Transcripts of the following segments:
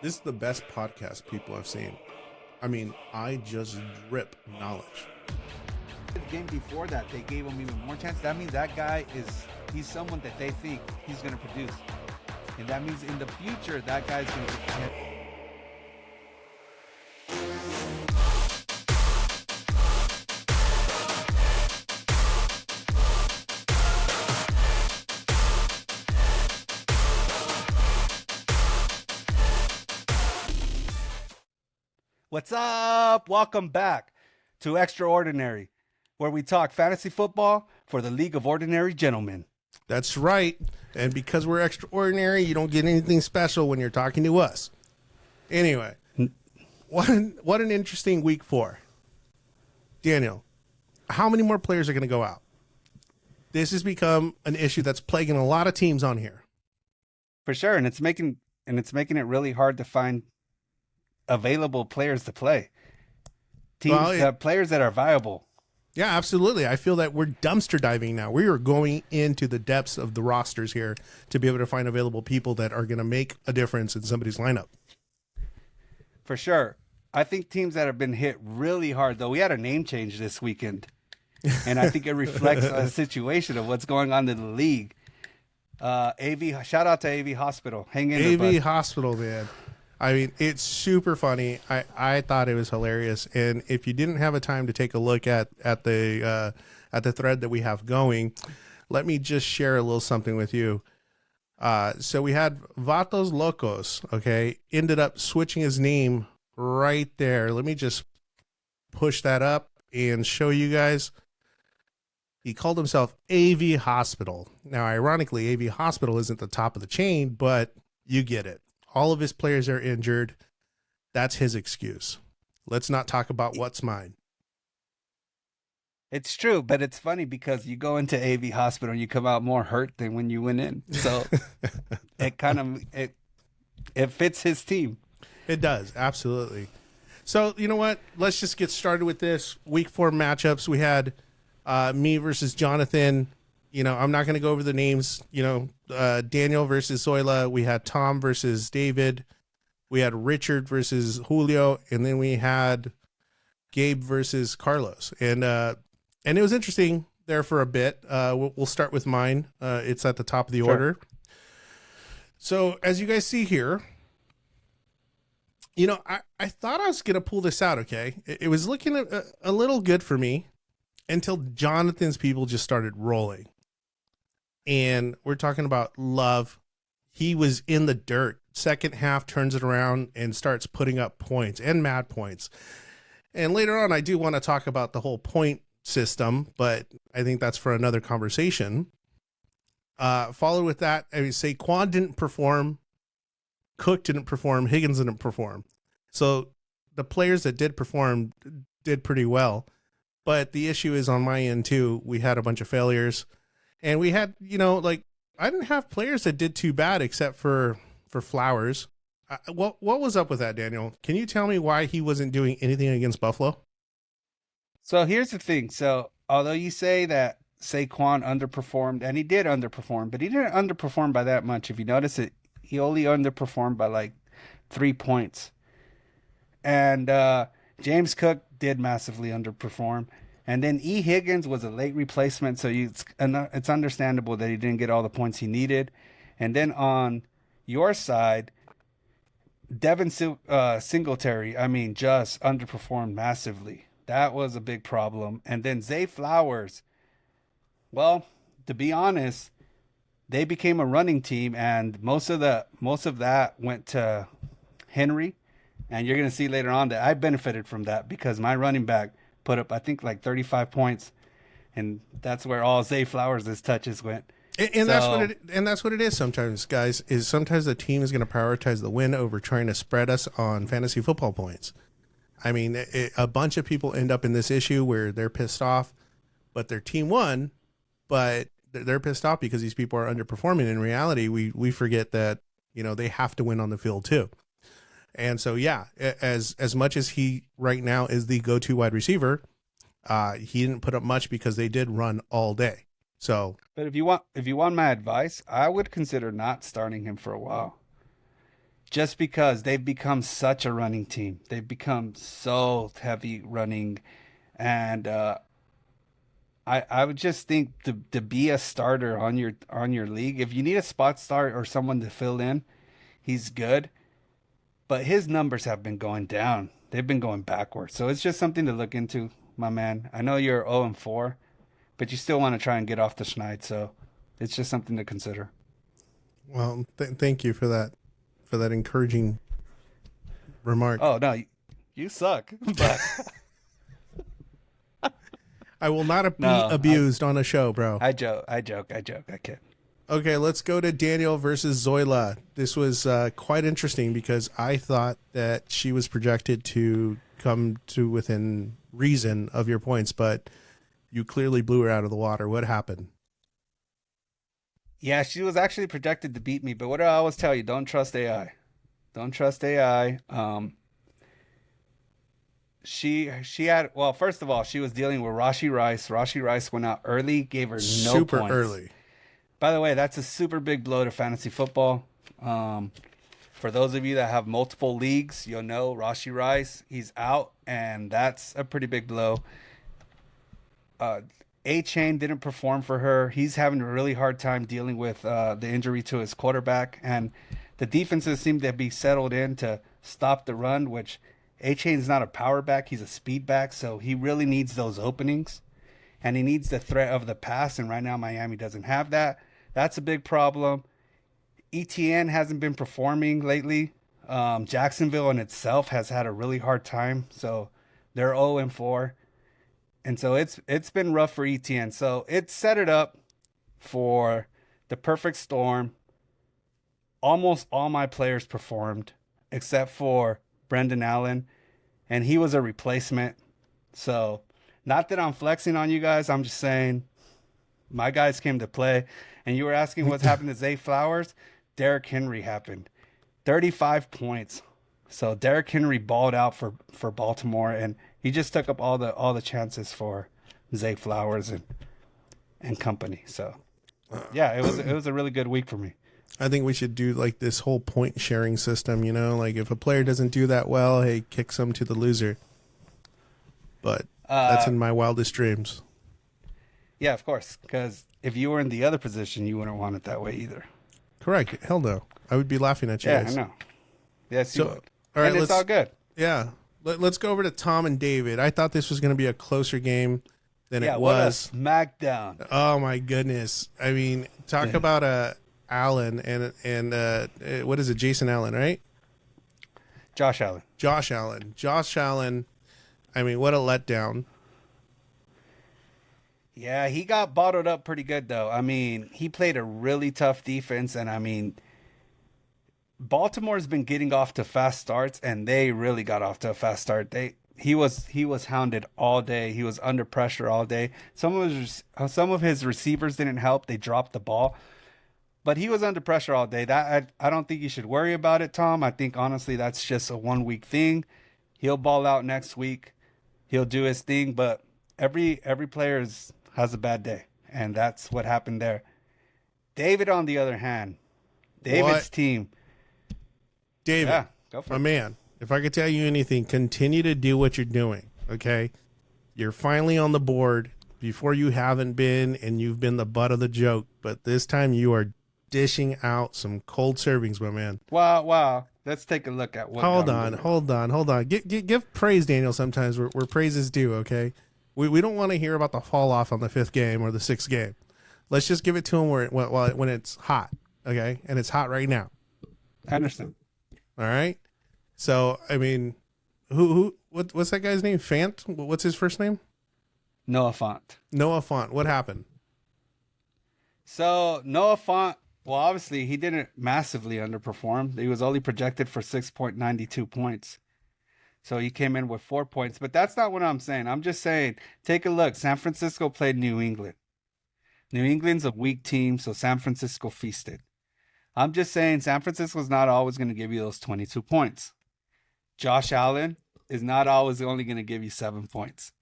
This is the best podcast people I've seen. I mean, I just drip knowledge. The game before that, they gave him even more chance. That means that guy he's someone that they think he's going to produce. And that means in the future, that guy's going to get. What's up? Welcome back to Extraordinary, where we talk fantasy football for the League of Ordinary Gentlemen. That's right. And because we're extraordinary, you don't get anything special when you're talking to us. Anyway, what an interesting week 4. Daniel, how many more players are going to go out? This has become an issue that's plaguing a lot of teams on here. For sure, and it's making it really hard to find available players to play. Players that are viable. Yeah, absolutely. I feel that we're dumpster diving now. We are going into the depths of the rosters here to be able to find available people that are going to make a difference in somebody's lineup. For sure. I think teams that have been hit really hard, though, we had a name change this weekend, and I think it reflects a situation of what's going on in the league. Shout out to AV Hospital. Hang in there, AV Hospital, man. I mean, it's super funny. I thought it was hilarious. And if you didn't have a time to take a look at the thread that we have going, let me just share a little something with you. So we had Vatos Locos, okay, ended up switching his name right there. Let me just push that up and show you guys. He called himself AV Hospital. Now, ironically, AV Hospital isn't the top of the chain, but you get it. All of his players are injured. That's his excuse. Let's not talk about what's mine. It's true, but it's funny because you go into AV Hospital and you come out more hurt than when you went in. So it fits his team. It does, absolutely. So, you know what? Let's just get started with this. Week 4 matchups. We had me versus Jonathan. You know, I'm not going to go over the names. You know, Daniel versus Zoila. We had Tom versus David. We had Richard versus Julio. And then we had Gabe versus Carlos. And it was interesting there for a bit. We'll start with mine. It's at the top of the order. So as you guys see here, you know, I thought I was going to pull this out, okay? It was looking a little good for me until Jonathan's people just started rolling. And we're talking about Love. He was in the dirt. Second half, turns it around and starts putting up points and mad points. And later on, I do want to talk about the whole point system, but I think that's for another conversation. Followed with that, I would say Saquon didn't perform. Cook didn't perform. Higgins didn't perform. So the players that did perform did pretty well. But the issue is on my end, too. We had a bunch of failures. And we had, you know, like, I didn't have players that did too bad except for Flowers. What was up with that, Daniel? Can you tell me why he wasn't doing anything against Buffalo? So here's the thing. So although you say that Saquon underperformed, and he did underperform, but he didn't underperform by that much. If you notice it, he only underperformed by like 3 points. And James Cook did massively underperform. And then E. Higgins was a late replacement, so it's understandable that he didn't get all the points he needed. And then on your side, Devin Singletary, just underperformed massively. That was a big problem. And then Zay Flowers, well, to be honest, they became a running team, and most of that went to Henry. And you're going to see later on that I benefited from that because my running back put up, I think, like 35 points, and that's where all Zay Flowers' touches went. And that's what it is sometimes, guys. Is sometimes the team is going to prioritize the win over trying to spread us on fantasy football points. I mean, a bunch of people end up in this issue where they're pissed off, but their team won, but they're pissed off because these people are underperforming. In reality, we forget that, you know, they have to win on the field too. And so, yeah, as much as he right now is the go-to wide receiver, he didn't put up much because they did run all day. So, but if you want my advice, I would consider not starting him for a while. just because they've become such a running team. They've become so heavy running, and I would just think to be a starter on your league, if you need a spot start or someone to fill in, he's good. But his numbers have been going down. They've been going backwards. So it's just something to look into, my man. I know you're 0-4, but you still want to try and get off the schneid. So it's just something to consider. Well, thank you for that encouraging remark. Oh no, you suck. But I will not be no, abused on a show, bro. I joke. I kid. Okay, let's go to Daniel versus Zoila. This was quite interesting because I thought that she was projected to come to within reason of your points, but you clearly blew her out of the water. What happened? Yeah, she was actually projected to beat me, but what do I always tell you? Don't trust AI. Don't trust AI. She had, well, first of all, she was dealing with Rashi Rice. Rashi Rice went out early, gave her no Super points. early. By the way, that's a super big blow to fantasy football. For those of you that have multiple leagues, you'll know Rashi Rice, he's out, and that's a pretty big blow. A-Chain didn't perform for her. He's having a really hard time dealing with the injury to his quarterback, and the defenses seem to be settled in to stop the run, which A-Chain's not a power back, he's a speed back, so he really needs those openings, and he needs the threat of the pass, and right now Miami doesn't have that. That's a big problem. ETN hasn't been performing lately. Jacksonville in itself has had a really hard time, so they're 0-4. And so it's been rough for ETN. So it set it up for the perfect storm. Almost all my players performed except for Brendan Allen, and he was a replacement. So not that I'm flexing on you guys, I'm just saying my guys came to play. And you were asking what's happened to Zay Flowers. Derrick Henry happened. 35 points. So Derrick Henry balled out for Baltimore, and he just took up all the chances for Zay Flowers and company. So yeah, it was a really good week for me. I think we should do like this whole point sharing system, you know, like if a player doesn't do that well, hey, kick some to the loser. But that's in my wildest dreams. Yeah, of course, because if you were in the other position, you wouldn't want it that way either. Correct. Hell no. I would be laughing at you Yeah, guys. I know. Yes, you So, would. all right, And it's all good. Yeah. Let's go over to Tom and David. I thought this was going to be a closer game than Yeah, it what a was. smackdown. Oh my goodness. I mean, talk about Allen and what is it? Jason Allen, right? Josh Allen. Josh Allen. Josh Allen. I mean, what a letdown. Yeah, he got bottled up pretty good though. I mean, he played a really tough defense, and I mean, Baltimore's been getting off to fast starts, and they really got off to a fast start. He was hounded all day. He was under pressure all day. Some of his receivers didn't help. They dropped the ball, but he was under pressure all day. I don't think you should worry about it, Tom. I think honestly that's just a 1 week thing. He'll ball out next week. He'll do his thing, but every player has a bad day, and that's what happened there. David, on the other hand, David's team. David, Yeah, go for my it. man, if I could tell you anything, continue to do what you're doing, okay? You're finally on the board. Before you haven't been, and you've been the butt of the joke, but this time you are dishing out some cold servings, my man. Wow. Let's take a look at what. Hold on. Give praise, Daniel, sometimes where praise is due, okay? We don't want to hear about the fall off on the 5th game or the 6th game. Let's just give it to him when it's hot, okay? And it's hot right now. I understand. All right. So I mean, what's that guy's name? Fant? What's his first name? Noah Fant. Noah Fant. What happened? So Noah Fant, well, obviously he didn't massively underperform. He was only projected for 6.92 points. So he came in with 4 points, but that's not what I'm saying. I'm just saying, take a look. San Francisco played New England. New England's a weak team, so San Francisco feasted. I'm just saying San Francisco's not always going to give you those 22 points. Josh Allen is not always only going to give you 7 points.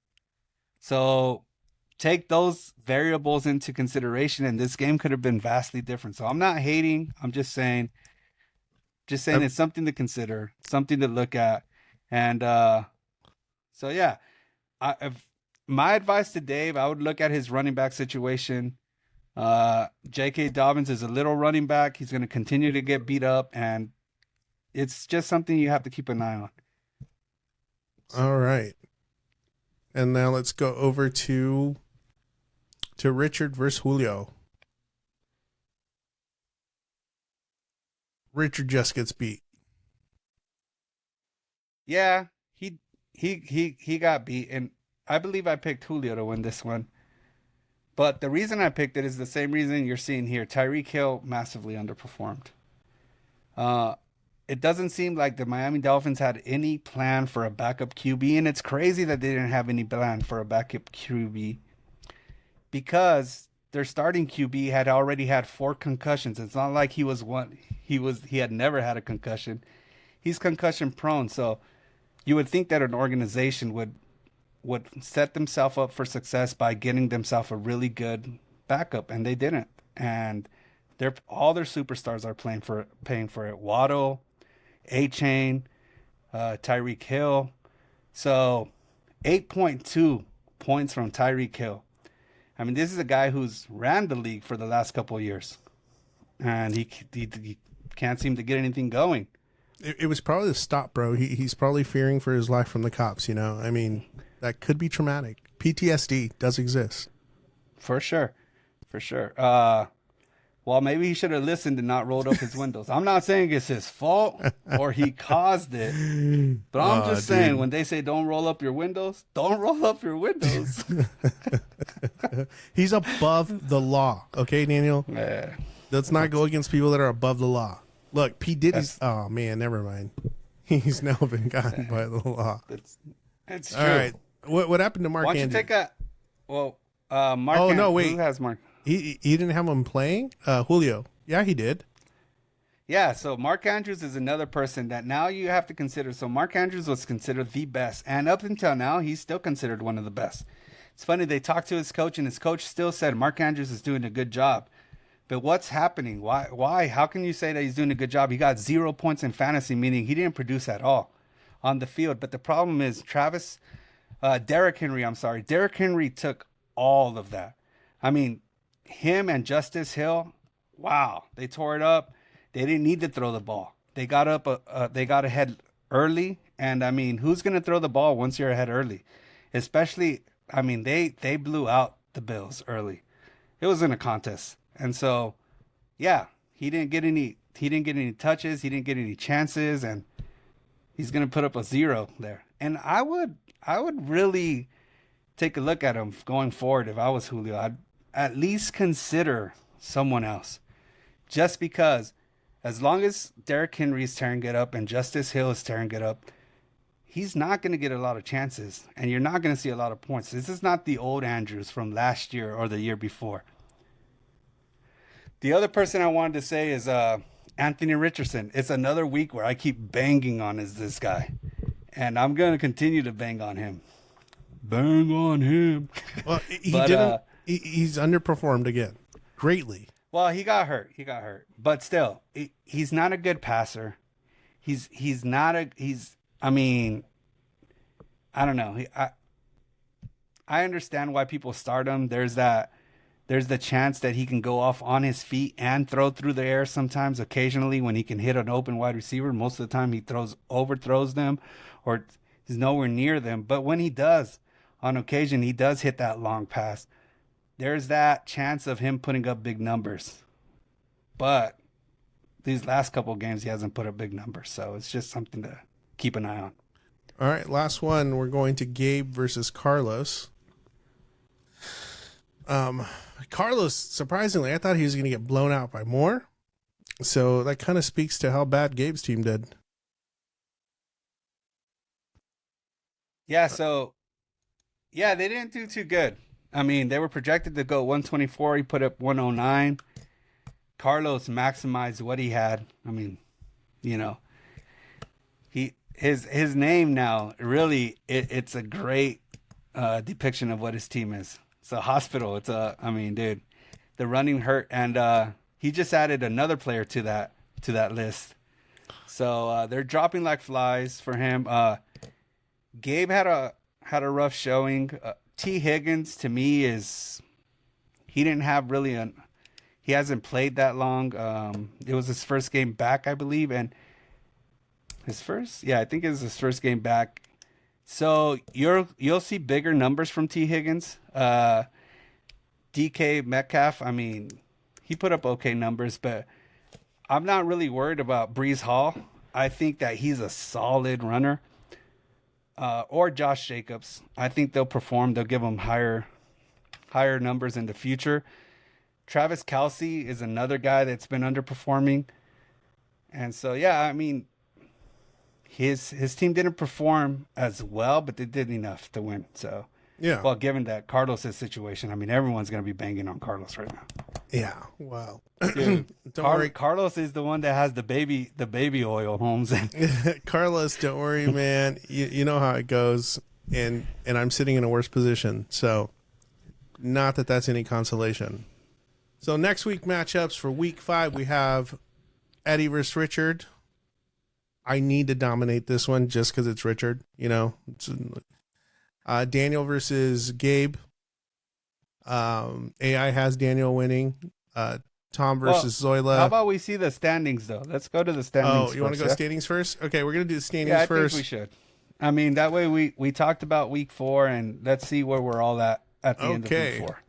So take those variables into consideration, and this game could have been vastly different. So I'm not hating. I'm just saying Just saying, it's something to consider, something to look at, and so yeah. If my advice to Dave, I would look at his running back situation. J.K. Dobbins is a little running back. He's going to continue to get beat up, and it's just something you have to keep an eye on. All right. And now let's go over to Richard versus Julio. Richard just gets beat. Yeah, he got beat, and I believe I picked Julio to win this one. But the reason I picked it is the same reason you're seeing here. Tyreek Hill massively underperformed. Uh, it doesn't seem like the Miami Dolphins had any plan for a backup QB, and it's crazy that they didn't have any plan for a backup QB because their starting QB had already had 4 concussions. It's not like he had never had a concussion. He's concussion prone, so you would think that an organization would set themselves up for success by getting themselves a really good backup, and they didn't. And all their superstars are paying for it. Waddle, A-Chain, Tyreek Hill. So 8.2 points from Tyreek Hill. I mean, this is a guy who's ran the league for the last couple of years, and he can't seem to get anything going. It was probably the stop, bro. He's probably fearing for his life from the cops, you know? I mean, that could be traumatic. PTSD does exist. For sure. Well, maybe he should have listened and not rolled up his windows. I'm not saying it's his fault or he caused it, but I'm just saying, when they say don't roll up your windows, don't roll up your windows. He's above the law, okay, Daniel? Yeah. Let's not go against people that are above the law. Look, P. Diddy's... Oh, man, never mind. He's now been gotten by the law. It's true. All right. What happened to Mark Andrews? Why don't you take Mark Oh, Andrews. no, wait. Who has Mark? He didn't have him playing? Julio. Yeah, he did. Yeah, so Mark Andrews is another person that now you have to consider. So Mark Andrews was considered the best, and up until now, he's still considered one of the best. It's funny, they talked to his coach, and his coach still said Mark Andrews is doing a good job. But what's happening? Why? How can you say that he's doing a good job? He got 0 points in fantasy, meaning he didn't produce at all on the field. But the problem is Derrick Henry took all of that. I mean, him and Justice Hill, wow, they tore it up. They didn't need to throw the ball. They got they got ahead early, and I mean, who's gonna throw the ball once you're ahead early? Especially, I mean, they blew out the Bills early. It was in a contest, and so, yeah, he didn't get any touches. He didn't get any chances, and he's gonna put up a 0 there. And I would really take a look at him going forward. If I was Julio, I'd at least consider someone else, just because as long as Derrick Henry is tearing it up and Justice Hill is tearing it up, he's not going to get a lot of chances, and you're not going to see a lot of points. This is not the old Andrews from last year or the year before. The other person I wanted to say is Anthony Richardson. It's another week where I keep banging on this guy, and I'm going to continue to bang on him. Bang on him. Well, he's underperformed again, greatly. Well, he got hurt, but still, he's not a good passer. I mean, I don't know. I understand why people start him. There's the chance that he can go off on his feet and throw through the air sometimes, occasionally, when he can hit an open wide receiver. Most of the time he overthrows them, or he's nowhere near them. But when he does, on occasion, he does hit that long pass. There's that chance of him putting up big numbers. But these last couple of games, he hasn't put up big numbers. So it's just something to keep an eye on. All right, last one. We're going to Gabe versus Carlos. Carlos, surprisingly, I thought he was going to get blown out by more. So that kind of speaks to how bad Gabe's team did. Yeah, they didn't do too good. I mean, they were projected to go 124. He put up 109. Carlos maximized what he had. I mean, you know, his name now, really, it's a great depiction of what his team is. It's a hospital. I mean, dude, the running hurt, and he just added another player to that list. So they're dropping like flies for him. Gabe had a rough showing. T Higgins to me is he didn't have really an he hasn't played that long. It was his first game back, I believe, and his first, yeah, I think it was his first game back. So you'll see bigger numbers from T Higgins. DK Metcalf, I mean, he put up okay numbers, but I'm not really worried about Breeze Hall. I think that he's a solid runner. Or Josh Jacobs. I think they'll perform. They'll give him higher numbers in the future. Travis Kelsey is another guy that's been underperforming. And so yeah, I mean, his team didn't perform as well, but they did enough to win. So Yeah. well, given that Carlos' situation, I mean, everyone's gonna be banging on Carlos right now. Yeah. Well, Dude, don't worry. Carlos is the one that has the baby oil, Holmes. Carlos, don't worry, man. You know how it goes, and I'm sitting in a worse position. So, not that that's any consolation. So next week matchups for week 5, we have Eddie versus Richard. I need to dominate this one just because it's Richard. You know, Daniel versus Gabe. AI has Daniel winning. Tom versus Zoila. How about we see the standings though? Let's go to the standings. Oh, you want to go standings first? Okay, we're gonna do the standings Yeah, I first. think we should. I mean, that way we talked about week 4, and let's see where we're all at the end of week 4.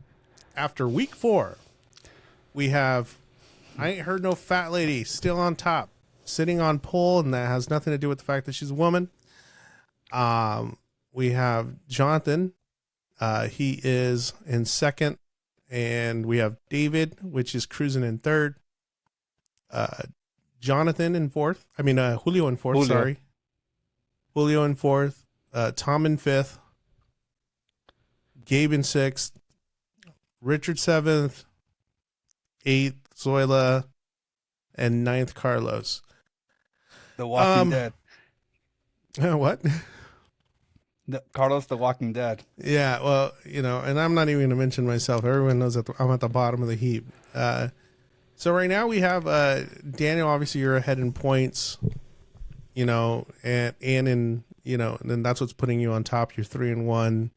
After week 4, we have I ain't heard no fat lady still on top, sitting on pole, and that has nothing to do with the fact that she's a woman. We have Jonathan. He is in second, and we have David, which is cruising in third. Jonathan in fourth. I mean, Julio in fourth. Sorry, Julio in fourth. Tom in fifth. Gabe in sixth. Richard seventh. Eighth, Zoila, and ninth, Carlos. The Walking Dead. What? Carlos, the Walking Dead. Yeah, well, you know, and I'm not even going to mention myself. Everyone knows that I'm at the bottom of the heap. So right now we have Daniel. Obviously, you're ahead in points. You know, and in and then that's what's putting you on top. You're 3-1.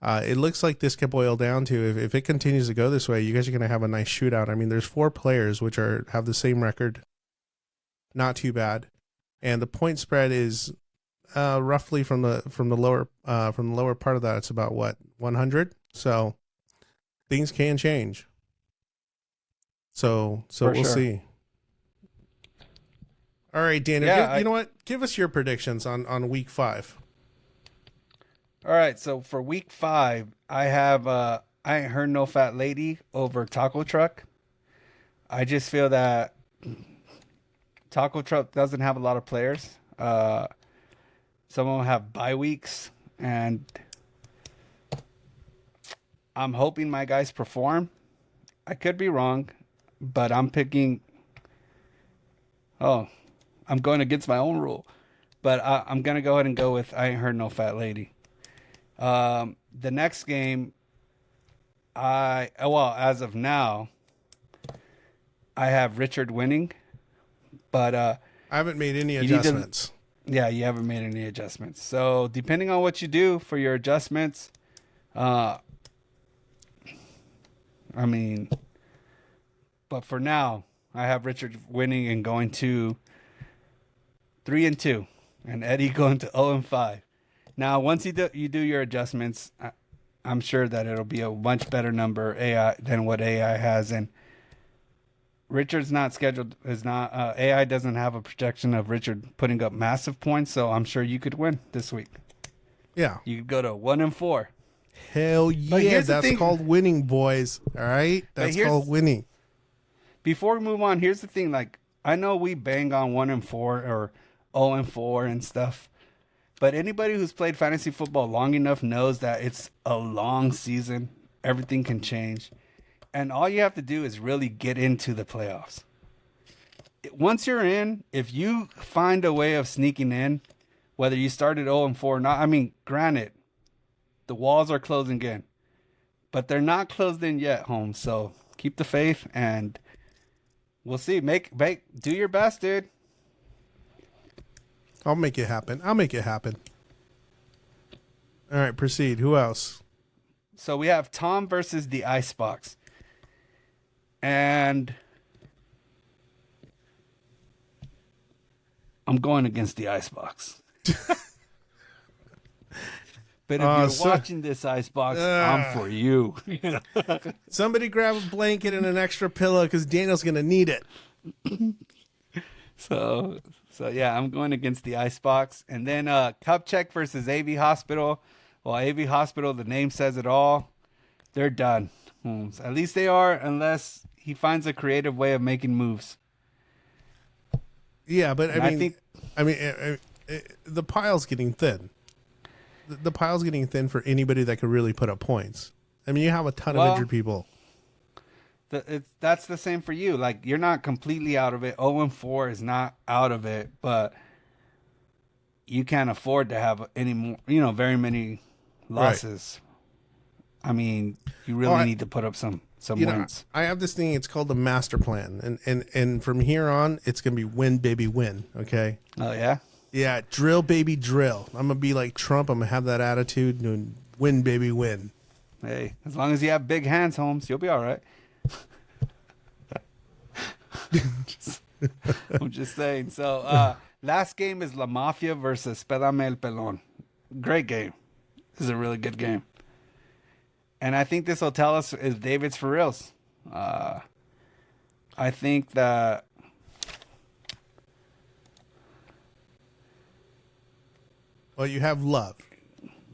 It looks like this could boil down to if it continues to go this way, you guys are going to have a nice shootout. I mean, there's 4 players which have the same record, not too bad, and the point spread is roughly from the lower part of that. It's about what 100. So things can change. So we'll see. All right, Daniel. You know what? Give us your predictions on week 5. All right, so for week 5, I have I ain't heard no fat lady over taco truck. I just feel that taco truck doesn't have a lot of players. Some of them have bye weeks, and I'm hoping my guys perform. I could be wrong, but I'm picking. Oh, I'm going against my own rule, but I'm gonna go ahead and go with I ain't heard no fat lady. The next game, as of now, I have Richard winning, but I haven't made any adjustments. Yeah, you haven't made any adjustments. So depending on what you do for your adjustments, I mean, but for now, I have Richard winning and going to 3-2, and Eddie going to 0-5. Now, once you do your adjustments, I'm sure that it'll be a much better number AI than what AI has. And Richard's not scheduled. AI doesn't have a projection of Richard putting up massive points. So I'm sure you could win this week. Yeah, you could go to 1-4. Hell yeah, that's called winning, boys. All right, that's called winning. Before we move on, here's the thing. Like, I know we bang on 1-4 or 0-4 and stuff. But anybody who's played fantasy football long enough knows that it's a long season. Everything can change. And all you have to do is really get into the playoffs. Once you're in, if you find a way of sneaking in, whether you started 0-4 or not, I mean, granted, the walls are closing in. But they're not closed in yet, Holmes. So keep the faith, and we'll see. Do your best, dude. I'll make it happen. All right, proceed. Who else? So we have Tom versus the Icebox. And I'm going against the Icebox. But if you're watching this, Icebox, I'm for you. Somebody grab a blanket and an extra pillow because Daniel's going to need it. So yeah, I'm going against the Icebox. And then Kupchak versus AV Hospital. Well, AV Hospital, the name says it all. They're done. At least they are, unless he finds a creative way of making moves. Yeah, but I think the pile's getting thin. The pile's getting thin for anybody that could really put up points. I mean, you have a ton of injured people. That's the same for you. Like, you're not completely out of it. 0-4 is not out of it, but you can't afford to have any more, very many losses. Right. I mean, you really need to put up some wins. I have this thing. It's called the master plan, and from here on, it's gonna be win, baby, win. Okay. Oh yeah. Yeah, drill, baby, drill. I'm gonna be like Trump. I'm gonna have that attitude and win, baby, win. Hey, as long as you have big hands, Holmes, you'll be all right. I'm just saying. So, last game is La Mafia versus Pédame el Pelón. Great game. This is a really good game. And I think this will tell us if David's for reals. I think that well, you have Love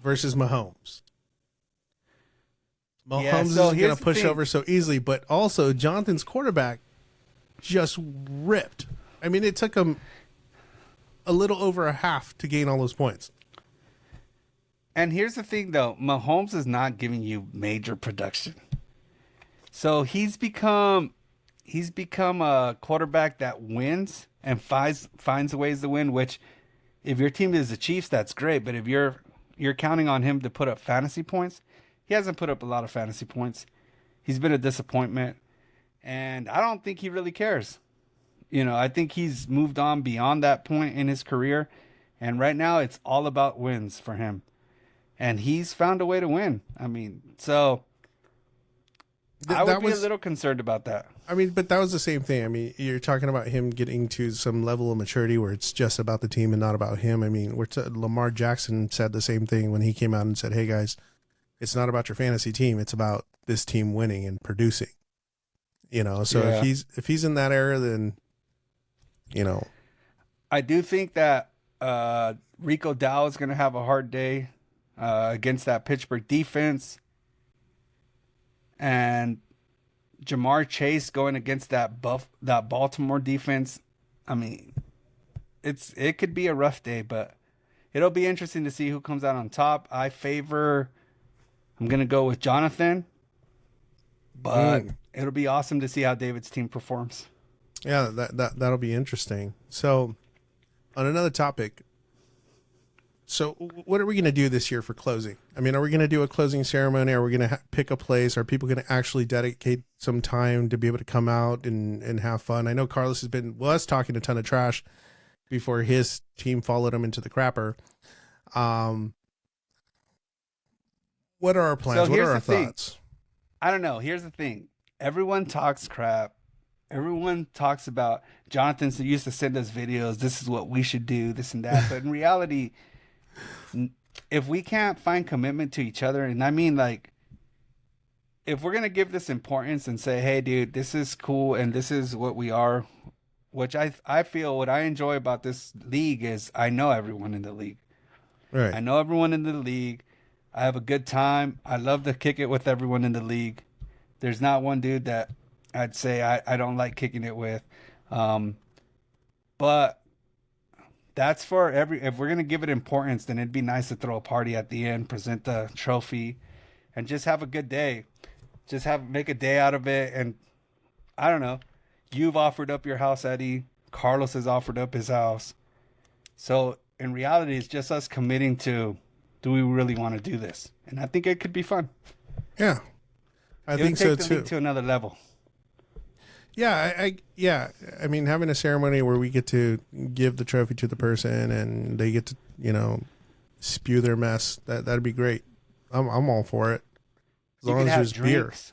versus Mahomes. Mahomes isn't going to push over so easily, but also Jonathan's quarterback just ripped. I mean, it took him a little over a half to gain all those points. And here's the thing, though. Mahomes is not giving you major production. So he's become a quarterback that wins and finds ways to win, which if your team is the Chiefs, that's great. But if you're counting on him to put up fantasy points, he hasn't put up a lot of fantasy points. He's been a disappointment. And I don't think he really cares. I think he's moved on beyond that point in his career. And right now, it's all about wins for him. And he's found a way to win. I mean, so I would be a little concerned about that. I mean, but that was the same thing. I mean, you're talking about him getting to some level of maturity where it's just about the team and not about him. I mean, Lamar Jackson said the same thing when he came out and said, hey, guys, it's not about your fantasy team. It's about this team winning and producing. So if he's in that era, then, I do think that Rico Dow is going to have a hard day against that Pittsburgh defense. And Jamar Chase going against that Baltimore defense. I mean, it could be a rough day, but it'll be interesting to see who comes out on top. I'm going to go with Jonathan, but it'll be awesome to see how David's team performs. Yeah, that'll be interesting. So, on another topic, so what are we going to do this year for closing? I mean, are we going to do a closing ceremony? Are we going to pick a place? Are people going to actually dedicate some time to be able to come out and have fun? I know Carlos was talking a ton of trash before his team followed him into the crapper. What are our plans? What are our thoughts? I don't know. Here's the thing. Everyone talks crap. Everyone talks about Jonathan used to send us videos. This is what we should do, this and that. But in reality, if we can't find commitment to each other, and I mean, like, if we're going to give this importance and say, hey, dude, this is cool and this is what we are, which I feel what I enjoy about this league is I know everyone in the league. Right. I know everyone in the league. I have a good time. I love to kick it with everyone in the league. There's not one dude that I'd say I don't like kicking it with. But that's for if we're going to give it importance, then it'd be nice to throw a party at the end, present the trophy, and just have a good day. Just make a day out of it. And I don't know. You've offered up your house, Eddie. Carlos has offered up his house. So in reality, it's just us committing to, do we really want to do this? And I think it could be fun. Yeah, I think so too. To another level. Yeah, I mean, having a ceremony where we get to give the trophy to the person and they get to, spew their mess. That'd be great. I'm all for it. As You long could as have there's beer. drinks.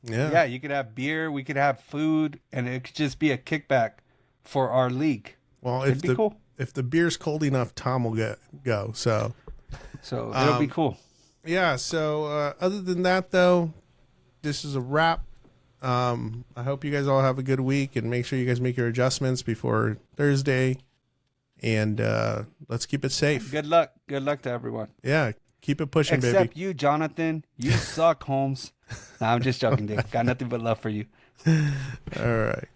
Yeah. Yeah, you could have beer. We could have food, and it could just be a kickback for our league. Well, It'd be cool. if the beer's cold enough, Tom will go. So It'll be cool. yeah. So other than that, though, this is a wrap. I hope you guys all have a good week, and make sure you guys make your adjustments before Thursday. And let's keep it safe. Good luck. Good luck to everyone. Yeah, keep it pushing, Except baby. you, Jonathan. You suck, Holmes. Nah, I'm just joking, dude. Got nothing but love for you. All right.